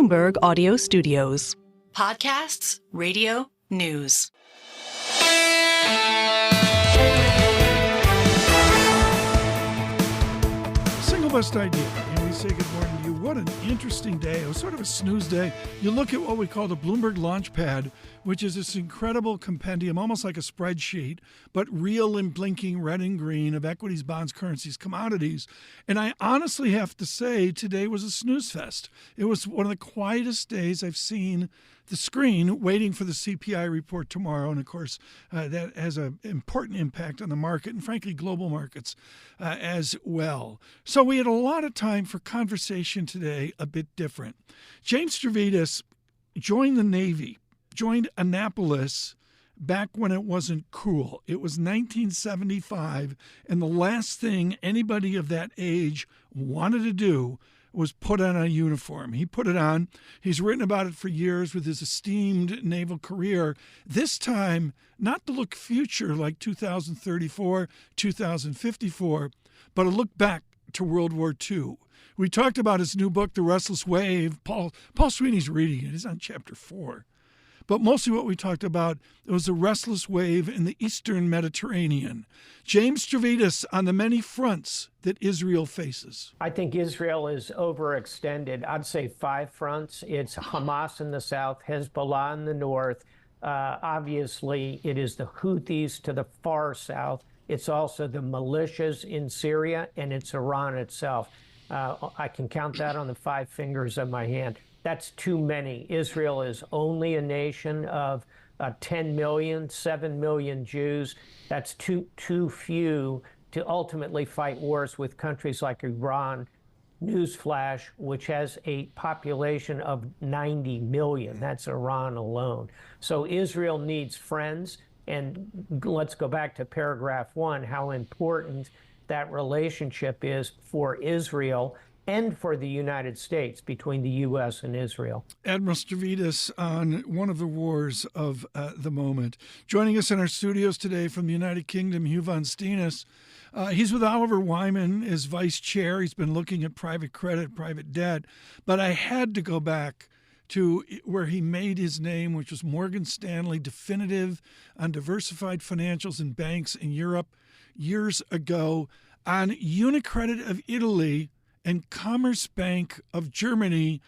Bloomberg Audio Studios. Podcasts, radio, news. Single best idea. And we say good morning to you. What an interesting day. It was sort of a snooze day. You look at what we call the Bloomberg Launchpad, which is this incredible compendium, almost like a spreadsheet, but real and blinking red and green of equities, bonds, currencies, commodities. And I honestly have to say today was a snooze fest. It was one of the quietest days I've seen the screen waiting for the CPI report tomorrow. And of course, that has an important impact on the market and frankly, global markets as well. So we had a lot of time for conversation today, a bit different. James Stavridis joined the Navy, joined Annapolis back when it wasn't cool. It was 1975, and the last thing anybody of that age wanted to do was put on a uniform. He put it on. He's written about it for years with his esteemed naval career. This time, not to look future like 2034, 2054, but a look back to World War II. We talked about his new book, The Restless Wave. Paul Sweeney's reading it. It's on chapter 4. But mostly what we talked about was the restless wave in the Eastern Mediterranean. James Stavridis on the many fronts that Israel faces. I think Israel is overextended. I'd say 5 fronts. It's Hamas in the south, Hezbollah in the north. Obviously, it is the Houthis to the far south. It's also the militias in Syria, and it's Iran itself. I can count that on the 5 fingers of my hand. That's too many. Israel is only a nation of 10 million, 7 million Jews. That's too few to ultimately fight wars with countries like Iran. Newsflash, which has a population of 90 million. That's Iran alone. So Israel needs friends. And let's go back to paragraph 1, how important that relationship is for Israel and for the United States, between the U.S. and Israel. Admiral Stavridis on one of the wars of the moment. Joining us in our studios today from the United Kingdom, Huw van Steenis. He's with Oliver Wyman as vice chair. He's been looking at private credit, private debt. But I had to go back to where he made his name, which was Morgan Stanley, definitive on diversified financials and banks in Europe years ago, on Unicredit of Italy and Commerzbank of Germany,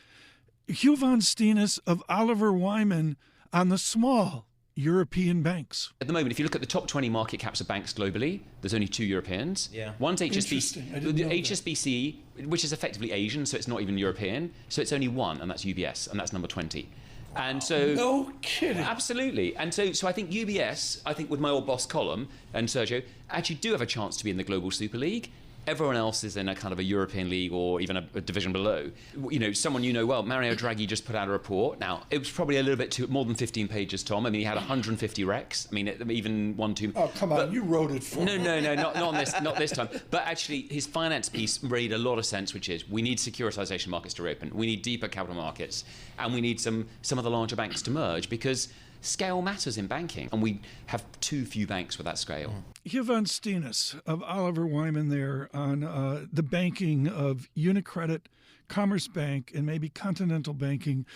Huw van Steenis of Oliver Wyman on the small European banks. At the moment, if you look at the top 20 market caps of banks globally, there's only 2 Europeans. Yeah. One's HSBC, which is effectively Asian, so it's not even European. So it's only one, and that's UBS, and that's number 20. And so, no kidding. Absolutely. And so I think UBS, with my old boss Colm and Sergio, actually do have a chance to be in the Global Super League. Everyone else is in a kind of a European league or even a division below. You know, someone you know well, Mario Draghi just put out a report. Now, it was probably a little bit more than 15 pages, Tom. I mean, he had 150 recs. I mean, even 1, 2... Oh, come on, you wrote it for me. No, not this time. But actually, his finance piece made a lot of sense, which is we need securitization markets to reopen. We need deeper capital markets. And we need some of the larger banks to merge because scale matters in banking, and we have too few banks with that scale. Huw van Steenis of Oliver Wyman there on the banking of Unicredit, Commerzbank, and maybe continental banking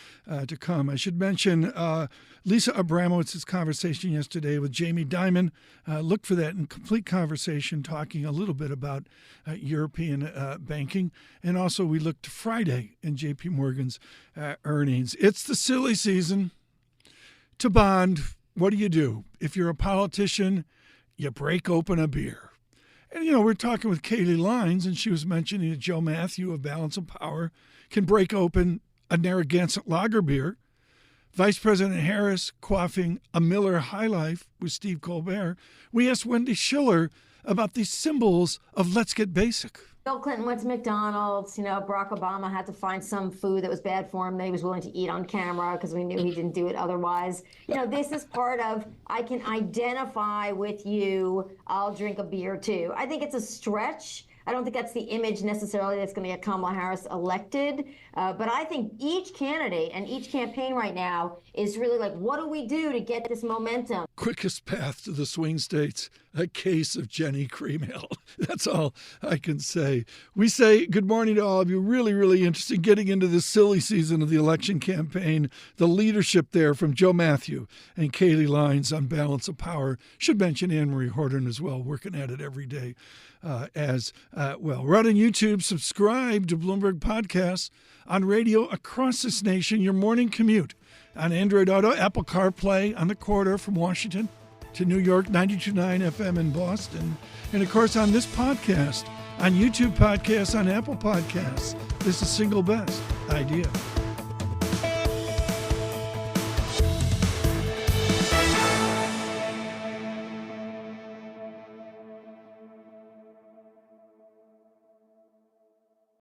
to come. I should mention Lisa Abramowitz's conversation yesterday with Jamie Dimon. Look for that in complete conversation, talking a little bit about European banking. And also we look to Friday in JP Morgan's earnings. It's the silly season. To bond, what do? If you're a politician, you break open a beer. And, we're talking with Kaylee Lines, and she was mentioning that Joe Matthew of Balance of Power can break open a Narragansett lager beer. Vice President Harris quaffing a Miller High Life with Steve Colbert. We asked Wendy Schiller about these symbols of let's get basic. Bill Clinton went to McDonald's. Barack Obama had to find some food that was bad for him that he was willing to eat on camera because we knew he didn't do it otherwise. This is part of, I can identify with you. I'll drink a beer too. I think it's a stretch. I don't think that's the image necessarily that's going to get Kamala Harris elected. But I think each candidate and each campaign right now is really like, what do we do to get this momentum? Quickest path to the swing states. a case of Jenny Cream Ale. That's all I can say. We say good morning to all of you. Really, really interesting getting into this silly season of the election campaign. The leadership there from Joe Matthew and Katie Lines on balance of power. Should mention Anne-Marie Horton as well, working at it every day as well. We're out on YouTube. Subscribe to Bloomberg Podcasts on radio across this nation. Your morning commute on Android Auto, Apple CarPlay on the corridor from Washington to New York, 92.9 FM in Boston. And, of course, on this podcast, on YouTube Podcasts, on Apple Podcasts. This is Single Best Idea.